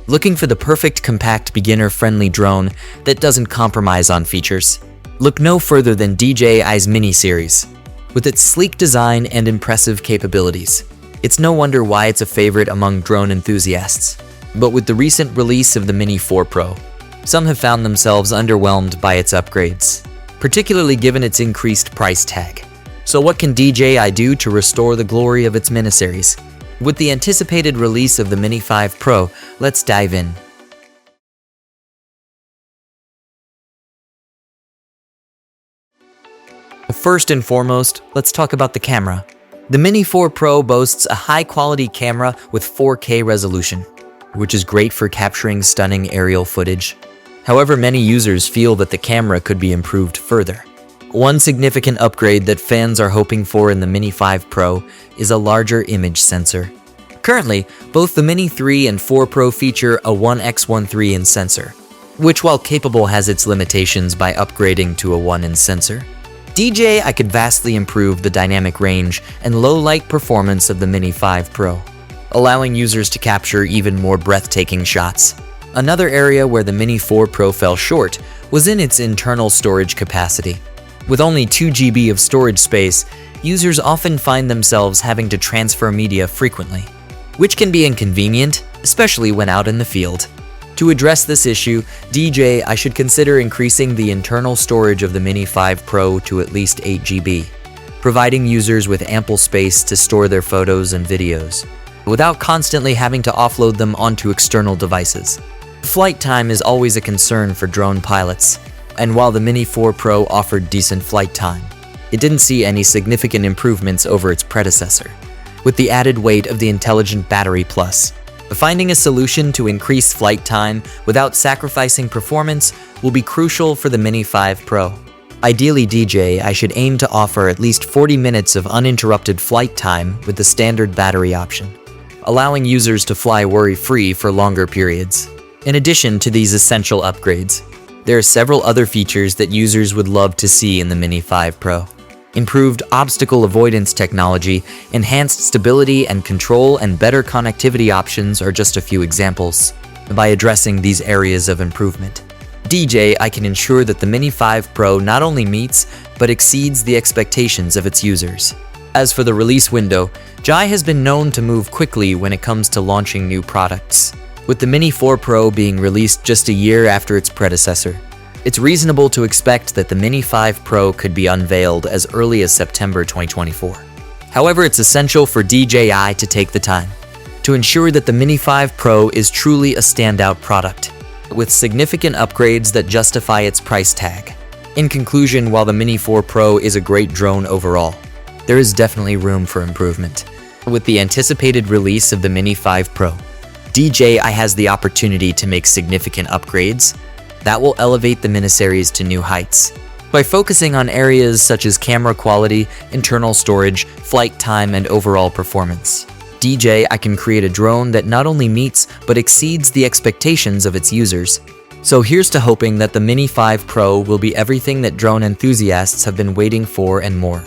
Looking for the perfect compact beginner-friendly drone that doesn't compromise on features? Look no further than DJI's Mini series. With its sleek design and impressive capabilities, it's no wonder why it's a favorite among drone enthusiasts. But with the recent release of the Mini 4 Pro, some have found themselves underwhelmed by its upgrades, particularly given its increased price tag. So what can DJI do to restore the glory of its miniseries? With the anticipated release of the Mini 5 Pro, let's dive in. First and foremost, let's talk about the camera. The Mini 4 Pro boasts a high-quality camera with 4K resolution, which is great for capturing stunning aerial footage. However, many users feel that the camera could be improved further. One significant upgrade that fans are hoping for in the Mini 5 Pro is a larger image sensor. Currently, both the Mini 3 and 4 Pro feature a 1x1.3 in sensor, which while capable has its limitations by upgrading to a 1 in sensor. DJI could vastly improve the dynamic range and low light performance of the Mini 5 Pro, allowing users to capture even more breathtaking shots. Another area where the Mini 4 Pro fell short was in its internal storage capacity. With only 2 GB of storage space, users often find themselves having to transfer media frequently, which can be inconvenient, especially when out in the field. To address this issue, DJI should consider increasing the internal storage of the Mini 5 Pro to at least 8 GB, providing users with ample space to store their photos and videos, without constantly having to offload them onto external devices. Flight time is always a concern for drone pilots, and while the Mini 4 Pro offered decent flight time, it didn't see any significant improvements over its predecessor. With the added weight of the Intelligent Battery Plus, finding a solution to increase flight time without sacrificing performance will be crucial for the Mini 5 Pro. Ideally, DJI should aim to offer at least 40 minutes of uninterrupted flight time with the standard battery option, allowing users to fly worry-free for longer periods. In addition to these essential upgrades, there are several other features that users would love to see in the Mini 5 Pro. Improved obstacle avoidance technology, enhanced stability and control, and better connectivity options are just a few examples. By addressing these areas of improvement, DJI can ensure that the Mini 5 Pro not only meets, but exceeds the expectations of its users. As for the release window, DJI has been known to move quickly when it comes to launching new products. With the Mini 4 Pro being released just a year after its predecessor, it's reasonable to expect that the Mini 5 Pro could be unveiled as early as September 2024. However, it's essential for DJI to take the time to ensure that the Mini 5 Pro is truly a standout product, with significant upgrades that justify its price tag. In conclusion, while the Mini 4 Pro is a great drone overall, there is definitely room for improvement. With the anticipated release of the Mini 5 Pro, DJI has the opportunity to make significant upgrades that will elevate the miniseries to new heights. By focusing on areas such as camera quality, internal storage, flight time, and overall performance, DJI can create a drone that not only meets but exceeds the expectations of its users. So here's to hoping that the Mini 5 Pro will be everything that drone enthusiasts have been waiting for and more.